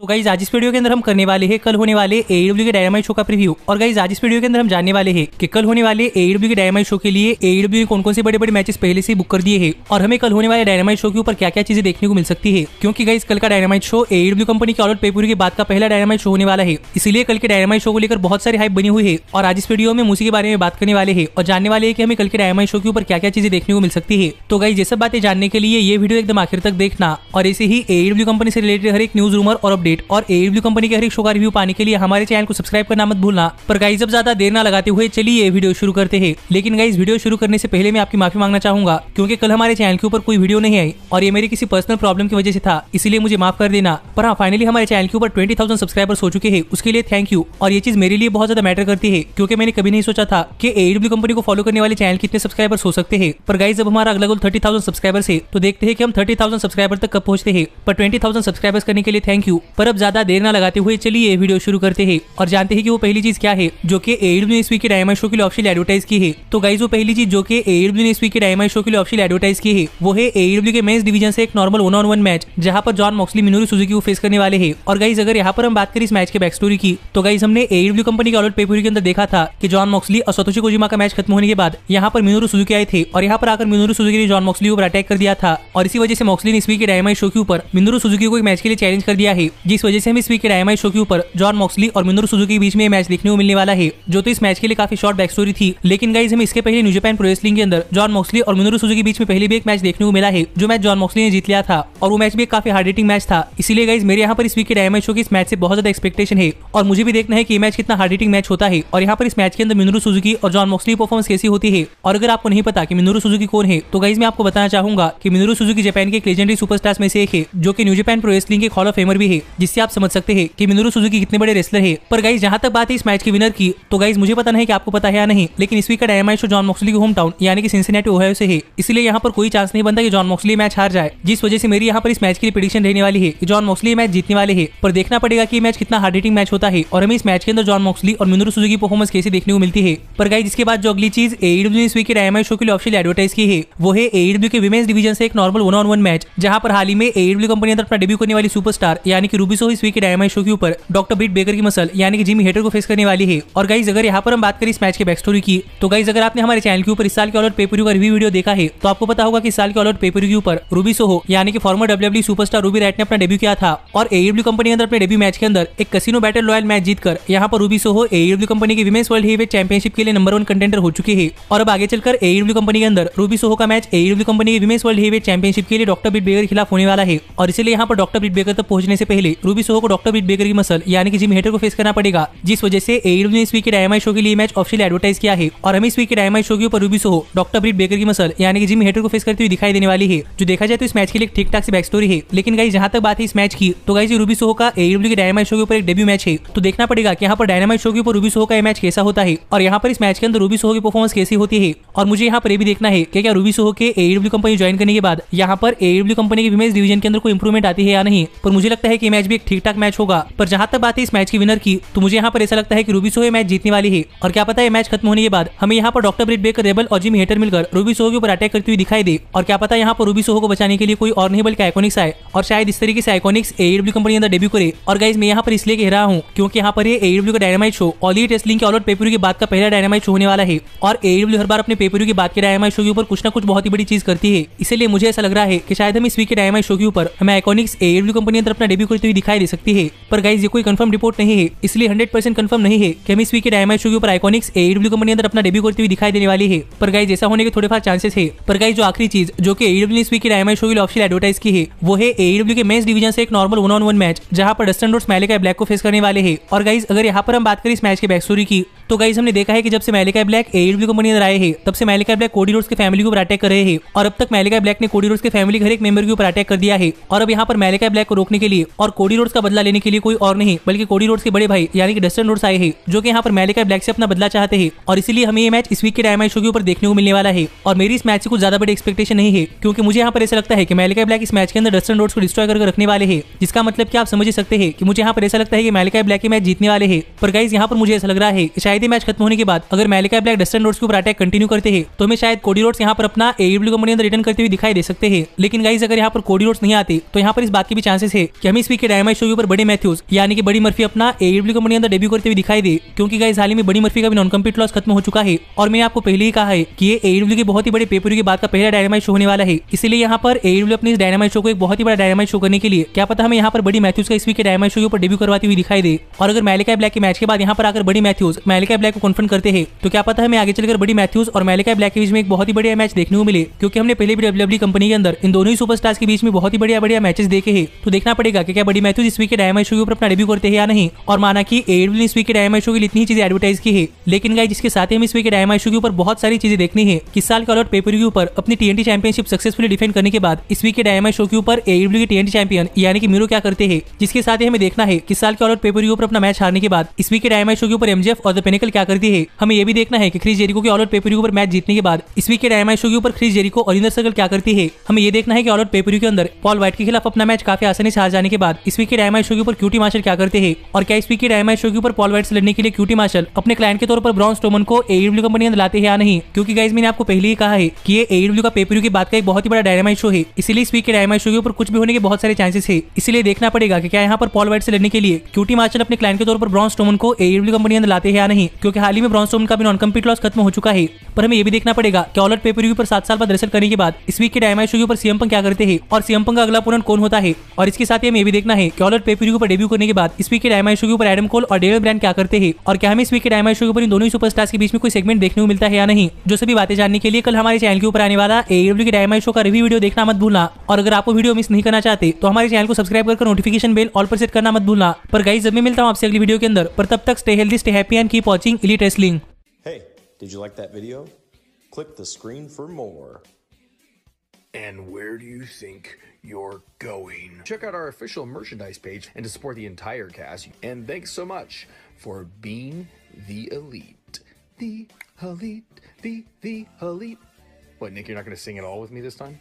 तो गाइज आज इस वीडियो के अंदर हम करने वाले हैं कल होने वाले AEW के डायनामाइट शो का प्रीव्यू। और गाइज आज इस वीडियो के अंदर हम जानने वाले हैं कि कल होने वाले AEW के डायनामाइट शो के लिए AEW ने कौन कौन से बड़े बड़े मैचेस पहले से बुक कर दिए हैं और हमें कल होने वाले डायनामाइट शो के ऊपर क्या क्या चीजें देखने को मिल सकती है। क्योंकि गाइज कल का डायनामाइट शो AEW कंपनी के ऑल आउट पे-per-view के बाद का पहला डायनामाइट शो होने वाला है, इसीलिए कल के डायनामाइट शो को लेकर बहुत सारी हाइप बनी हुई है। और आज इस वीडियो में उसी के बारे में बात करने वाले हैं और जानने वाले हैं कि हमें कल के डायनामाइट शो के ऊपर क्या क्या चीजें देखने को मिल सकती है। तो गाइज ये सब बातें जानने के लिए ये वीडियो एकदम आखिर तक देखना और ऐसे ही AEW कंपनी से रिलेटेड हर एक न्यूज रूमर और अपडेट और AEW कंपनी के हर एक शो का रिव्यू पाने के लिए हमारे चैनल को सब्सक्राइब करना मत भूलना। पर गाइस अब ज्यादा देर ना लगाते हुए चलिए ये वीडियो शुरू करते हैं। लेकिन गाइस वीडियो शुरू करने से पहले मैं आपकी माफी मांगना चाहूंगा क्योंकि कल हमारे चैनल के ऊपर कोई वीडियो नहीं आई और ये मेरी किसी पर्सनल प्रॉब्लम की वजह से था, इसीलिए मुझे माफ कर देना। पर हाँ, फाइनली हमारे चैनल के ऊपर 20,000 सब्सक्राइबर्स हो चुके हैं, उसके लिए थैंक यू। और ये चीज मेरे लिए बहुत ज्यादा मैटर करती है क्योंकि मैंने कभी नहीं सोचा था कि AEW कंपनी को फॉलो करने वाले चैनल कितने सब्सक्राइबर्स हो सकते हैं। पर गाइस जब हमारा अगला गोल 30,000 सब्सक्राइबर्स है तो देखते हैं कि हम 30,000 सब्सक्राइबर तक कब पहुंचते हैं। पर 20,000 सब्सक्राइबर्स करने के लिए थैंक यू। पर अब ज्यादा देर ना लगाते हुए चलिए ये वीडियो शुरू करते हैं और जानते हैं कि वो पहली चीज क्या है जो कि AEW ने इस वीक के डायनामाइट शो के लिए ऑफिशियल एडवर्टाइज की है। तो गाइस वो पहली चीज जो कि AEW ने इस वीक के डायनामाइट शो के लिए ऑफिशियल एडवर्टाइज की है वो है AEW के मेंस डिवीजन से एक नॉर्मल 1-on-1 मैच जहां पर जॉन मॉक्सली मिनोरू सुजुकी को फेस करने वाले हैं। और गाइस अगर यहाँ पर हम बात करें इस मैच के बैक स्टोरी की तो गाइस हमने AEW कंपनी के ऑल आउट पे-per-view के अंदर देखा था कि जॉन मॉक्सली और सतोशी कोजिमा का मैच खत्म होने के बाद यहाँ पर मिनोरू सुजुकी आए थे और यहाँ पर आकर मिनोरू सुजुकी ने जॉन मॉक्सली ऊपर अटैक कर दिया था और इसी वजह से मॉक्सली ने इस वीक के डायनामाइट शो के ऊपर मिनोरू सुजुकी को एक मैच के लिए चैलेंज कर दिया है, जिस वजह से हम इस वीक के डायनामाइट शो के ऊपर जॉन मॉक्सली और मिनोरू सुजुकी के बीच में मैच देखने को मिलने वाला है, जो तो इस मैच के लिए काफी शॉर्ट बैक स्टोरी थी। लेकिन गाइस हमें इसके पहले न्यू जापान प्रो रेसलिंग के अंदर जॉन मॉक्सली और मिनोरू सुजुकी के बीच में पहले भी एक मैच देखने को मिला है, जो मैच जॉन मॉक्सली ने जीत लिया था और वो मैच भी एक काफी हार्ड हिटिंग मैच था। इसीलिए गाइस मेरे यहाँ पर इस वीक के डायनामाइट शो की इस मैच से बहुत ज्यादा एक्सपेक्टेशन है और मुझे भी देखना है कि ये मैच कितना हार्ड हिटिंग मैच होता है और यहाँ पर इस मैच के अंदर मिनोरू सुजुकी और जॉन मॉक्सली की परफॉर्मेंस कैसी होती है। और अगर आपको नहीं पता कि मिनोरू सुजुकी कौन है तो गाइस मैं आपको बताना चाहूंगा कि मिनोरू सुजुकी जापान के एक लेजेंडरी सुपरस्टार्स में से एक है, जो कि न्यू जापान प्रो रेसलिंग के हॉल ऑफ फेमर भी है, जिससे आप समझ सकते हैं कि मिनोरू सुजुकी कितने बड़े रेसलर है। पर गाइस जहां तक बात है इस मैच के विनर की तो गाइस मुझे पता नहीं कि आपको पता है या नहीं, लेकिन इस वीक का डायनामाइट शो जॉन मॉक्सली के होम टाउन यानी कि सिंसिनेटी ओहायो से है, इसलिए यहाँ पर कोई चांस नहीं बनता कि जॉन मॉक्सली मैच हार जाए, जिस वजह से मेरी यहाँ पर इस मैच के लिए प्रेडिक्शन रहने वाली है कि जॉन मॉक्सली मैच जीतने वाले है। पर देखना पड़ेगा कि मैच कितना हार्ड हिटिंग मैच होता है और हमें इस मैच के अंदर जॉन मॉक्सली और मिनोरू सुजुकी की परफॉर्मेंस कैसे देखने को मिलती है। पर गाइस इसके बाद जो अगली चीज AEW ने इस वीक के डायनामाइट शो के लिए ऑफिशियल एडवर्टाइज की है वो है AEW के विमेंस डिवीजन से एक नॉर्मल 1-on-1 मैच, जहां पर हाल ही में AEW कंपनी अंदर अपना डेब्यू करने वाली सुपरस्टार यानी कि रूबी सोहो इस वीक के डायनामाइट शो के ऊपर डॉक्टर ब्रिट बेकर की मसल यानी कि जिमी हेटर को फेस करने वाली है। और गाइस अगर यहाँ पर हम बात करें इस मैच के बैक स्टोरी की तो गाइस अगर आपने हमारे चैनल के ऊपर इस साल के ऑल आउट पे-per-view का रिव्यू वीडियो देखा है तो आपको पता होगा कि इस साल के ऑल आउट पे-per-view के ऊपर रूबी सोहो यानी कि farmer WWE superstar Ruby right ने अपना डेब्यू किया था और AEW कंपनी अंदर अपने डेब्यू मैच के अंदर एक कैसीनो बैटल रॉयल मैच जीतकर यहाँ पर रूबी सोहो AEW कंपनी के विमेंस वर्ल्ड हेवीवेट चैंपियनशिप के लिए नंबर 1 कंटेंडर हो चुकी है। और अब आगे चलकर AEW कंपनी के अंदर रूबी सोहो का मैच AEW कंपनी के विमेंस वर्ल्ड हेवीवेट चैंपियनशिप के लिए डॉक्टर ब्रिट बेकर के खिलाफ होने वाला है और इसलिए यहाँ पर डॉक्टर ब्रिट बेकर तक पहुंचने से पहले रूबी सोहो को डॉक्टर ब्रिट बेकर की मसल यानी कि जिमी हेटर को फेस करना पड़ेगा, जिस वजह से AEW ने इस वीक के डायनामाइट शो के लिए मैच ऑफिशियल एडवर्टाइज किया है और हमें इस वीक के डायनामाइट शो के ऊपर रूबी सोहो डॉक्टर ब्रिट बेकर की मसल यानी कि जिमी हेटर को फेस करती हुई दिखाई देने वाली है। जो देखा जाए तो इस मैच के लिए ठीक ठाक सी बैक स्टोरी है। लेकिन गाइस जहां तक बात है इस मैच की तो गाइस रूबी सोहो का AEW के डायनामाइट शो के ऊपर एक डेब्यू मैच है, तो देखना पड़ेगा कि यहाँ पर डायनामाइट शो के ऊपर रूबी सोहो का मैच कैसा होता है और यहाँ पर इस मैच के अंदर रूबी सोहो की परफॉर्मेंस कैसी होती है। और मुझे यहाँ पर ये भी देखना है कि क्या रूबी सोहो के AEW कंपनी ज्वाइन करने के बाद यहाँ पर AEW कंपनी के विमेंस डिवीजन के अंदर कोई इंप्रूवमेंट आती है या नहीं। पर मुझे लगता है कि मैच भी एक ठीक ठाक मैच होगा। पर जहां तक बात है इस मैच की विनर की तो मुझे यहाँ पर ऐसा लगता है कि रूबी सोहो मैच जीतने वाली है और क्या पता है मैच खत्म होने के बाद हमें यहाँ पर डॉक्टर ब्रिट बेकर, रेबल और जिमी हेटर मिलकर रूबी सोहो के ऊपर अटैक करती हुई दिखाई दे और क्या पता यहाँ पर रूबी सोहो को बचाने के लिए कोई और नहीं बल्कि आइकॉनिक्स आए और शायद इस तरीके से आइकॉनिक्स AEW कंपनी अंदर डेब्यू करे। और गाइस मैं यहाँ पर इसलिए कह रहा हूँ क्योंकि यहाँ पर ये AEW का dynamite show all elite wrestling के ऑल आउट पे-per-view के बाद का पहला डायनामाइट शो होने वाला है और AEW हर बार अपने पे-per-view के बाद के डायनामाइट शो के ऊपर कुछ ना कुछ बहुत ही बड़ी चीज करती है, इसलिए मुझे ऐसा लग रहा है कि शायद हम इस वीक के डायनामाइट शो के ऊपर हमें आइकॉनिक्स AEW कंपनी अंदर अपना डेब्यू करती हुई दिखाई दे सकती है। पर गाइस ये कोई कंफर्म रिपोर्ट नहीं है, इसलिए 100% कंफर्म नहीं है कि हम इस वीक के डायनामाइट शो के ऊपर आइकॉनिक्स AEW कंपनी अंदर अपना डेब्यू करती हुई दिखाई देने वाली है। पर गाइस ऐसा होने के थोड़े बहुत चांसेस है। पर गाइस जो आखिरी चीज जो कि AEW ने इस वीक के डायनामाइट शो के लिए ऑफिशियल एडवर्टाइज की है वो है AEW के मेंस डिवीजन से एक नॉर्मल 1-on-1 मैच जहां पर डस्टिन रोड्स मैलेकाई ब्लैक को फेस करने वाले हैं। और गाइस अगर यहाँ पर हम बात करें इस मैच के बैक स्टोरी की तो गाइस हमने देखा है कि जब से मैलेकाई ब्लैक AEW कंपनी अंदर आए हैं तब से मैलेकाई ब्लैक कोडी रोड्स के फैमिली के ऊपर अटैक कर रहे हैं और अब तक मैलेकाई ब्लैक ने कोडी रोड्स के फैमिली के हर एक मेंबर के ऊपर अटैक कर दिया है। और अब यहाँ पर मैलेकाई ब्लैक को रोकने के लिए और कोडी रोड्स का बदला लेने के लिए कोई और नहीं बल्कि कोडी रोड्स के बड़े भाई यानी कि डस्टिन रोड्स आए हैं, जो कि यहाँ पर मैलेकाई ब्लैक से अपना बदला चाहते हैं और इसीलिए हमें ये मैच इस वीक के डायनामाइट शो के ऊपर देखने को मिलने वाला है। और मेरी इस मैच से कुछ ज्यादा बड़ी एक्सपेक्टेशन नहीं है क्योंकि मुझे यहाँ पर ऐसा लगता है कि मैलेकाई ब्लैक इस मैच के अंदर डस्टिन रोड्स को डिस्ट्रॉय करके रखने वाले हैं, जिसका मतलब कि आप समझ सकते हैं कि मुझे यहाँ पर ऐसा लगता है कि मैलेकाई ब्लैक के मैच जीतने वाले हैं। पर गाइस यहाँ पर मुझे ऐसा लग रहा है कि शायद शायद ये मैच खत्म होने के बाद अगर मैलिका ब्लैक डस्टन रोड्स के ऊपर अटैक कंटिन्यू करते हैं तो हमें शायद कोडी रोड्स यहाँ पर अपना AEW कंपनी अंदर रिटर्न करते हुए दिखाई दे सकते हैं। लेकिन गाइस अगर यहाँ पर कोडी रोड्स नहीं आते तो यहाँ पर इस बात की भी चांसेस है कि हमें इस वीक के डायनामाइट शो के ऊपर बड़ी मैथ्यूज यानी कि बड़ी मर्फी अपना AEW कंपनी अंदर डेब्यू करते हुए दिखाई दे, क्योंकि गाइस हाल ही में बड़ी मर्फी का भी नॉन कम्पीट लॉस खत्म हो चुका है और मैंने आपको पहले ही कहा है कि ये AEW के बहुत ही बड़े पेपर के बाद का पहला डायनामाइट शो होने वाला है। इसीलिए यहाँ पर AEW अपने इस डायनामाइट शो को एक बहुत ही बड़ा डायनामाइट शो करने के लिए क्या पता हमें यहाँ पर बड़ी मैथ्यूज का इस वीक के डायनामाइट शो के ऊपर डेब्यू करवाती हुई दिखाई दे। और अगर मैलिका ब्लैक के मैच के बाद यहाँ पर आकर बड़ी मैथ्यूज मैलिका ब्लैक को कन्फर्म करते हैं तो क्या पता हमें आगे चलकर बड़ी मैथ्यूज और मैलिका ब्लैक के बीच में एक बहुत ही बढ़िया मैच देखने को मिले, क्योंकि हमने पहले भी WWE कंपनी के अंदर इन दोनों ही सुपरस्टार्स के बीच में बहुत ही बढ़िया मैचेस देखे हैं। तो देखना पड़ेगा कि क्या बड़ी मैथ्यूज इस वीक के डायनामाइट शो के ऊपर अपना डेब्यू करते हैं या नहीं। और माना कि AEW ने इस वीक के डायनामाइट शो के लिए इतनी चीजें एडवर्टाइज की है, लेकिन गाइस जिसके साथ ही हम इस वीक के डायनामाइट शो के ऊपर बहुत सारी चीजें देखनी है। किस साल के ऑल आउट पेपर के ऊपर अपनी TNT चैंपियनशिप सक्सेसफुली डिफेंड करने के बाद इस वीक के डायनामाइट शो के ऊपर AEW के TNT चैंपियन यानी कि मीरो क्या करते हैं, जिसके साथ ही हमें देखना है किस साल के ऑल आउट पेपर के ऊपर अपना मैच हारने के बाद इस वीक के डायनामाइट शो के ऊपर MJF और द पिनेकल क्या करती है। हमें ये भी देखना है कि क्रिस जेरिको के ऑल आउट पेपर के ऊपर मैच जीतने के बाद इस वीक के डायनामाइट शो के ऊपर क्रिस जेरिको और इनर सर्कल क्या करती है। हमें ये देखना है कि ऑल आउट पेपर के अंदर पॉल वाइट के खिलाफ अपना मैच काफी आसानी से हार जाने के बाद इस वीक के डायनामाइट शो के ऊपर क्यूटी मार्शल क्या करते हैं, और क्या इस वीक के डायनामाइट शो के ऊपर पॉल वाइट से लड़ने के लिए क्यूटी मार्शल अपने क्लाइंट के तौर पर ब्रॉन स्ट्रोमन को AEW कंपनी अंदर लाते हैं या नहीं। क्योंकि गाइस मैंने आपको पहले ही कहा है कि ये AEW का पेपर के बाद का एक बहुत ही बड़ा डायनामाइट शो है, इसीलिए इस वीक के डायनामाइट शो के ऊपर कुछ भी होने के बहुत सारे चांसेस है। इसलिए देखना पड़ेगा कि क्या यहाँ पर पॉल वाइट से लड़ने के लिए क्यूटी मार्शल अपने क्लाइंट के तौर पर ब्रॉन स्ट्रोमन को AEW कंपनी अंदर लाते हैं या नहीं, क्योंकि हाल ही में ब्रॉन स्ट्रोमन का भी नॉन कम्पीट लॉस खत्म हो चुका है। पर हमें ये भी देखना पड़ेगा कि ऑल आउट पेपर के ऊपर 7 साल बाद रेसल करने के बाद इस वीक के डायनामाइट शो के ऊपर CM पंक क्या करते हैं और CM पंक का अगला ओपोनेंट कौन होता है। और इसके साथ ही हमें ये भी देखना है कि ऑल आउट पेपर के ऊपर डेब्यू करने के बाद इस वीक के डायनामाइट शो के ऊपर एडम कोल और डेनियल ब्रायन क्या करते हैं, और क्या हमें इस वीक के डायनामाइट शो के ऊपर इन दोनों ही सुपरस्टार्स के बीच में कोई सेगमेंट देखने को मिलता है या नहीं। जो सभी बातें जानने के लिए कल हमारे चैनल के ऊपर आने वाला AEW के डायनामाइट शो का रिव्यू वीडियो देखना मत भूलना। और अगर आपको वीडियो मिस नहीं करना चाहते तो हमारे चैनल को सब्सक्राइब कर नोटिफिकेशन बेल ऑल पर सेट करना मत भूलना। पर गाइस जब मैं मिलता हूं आपसे अगली वीडियो के अंदर, पर तब तक stay healthy, stay happy and keep watching elite wrestling. Hey, did you like that video? Click the screen for more. And where do you think you're going? Check out our official merchandise page and to support the entire cast. And thanks so much for being the elite. The elite, the elite. What, Nick, you're not going to sing it all with me this time?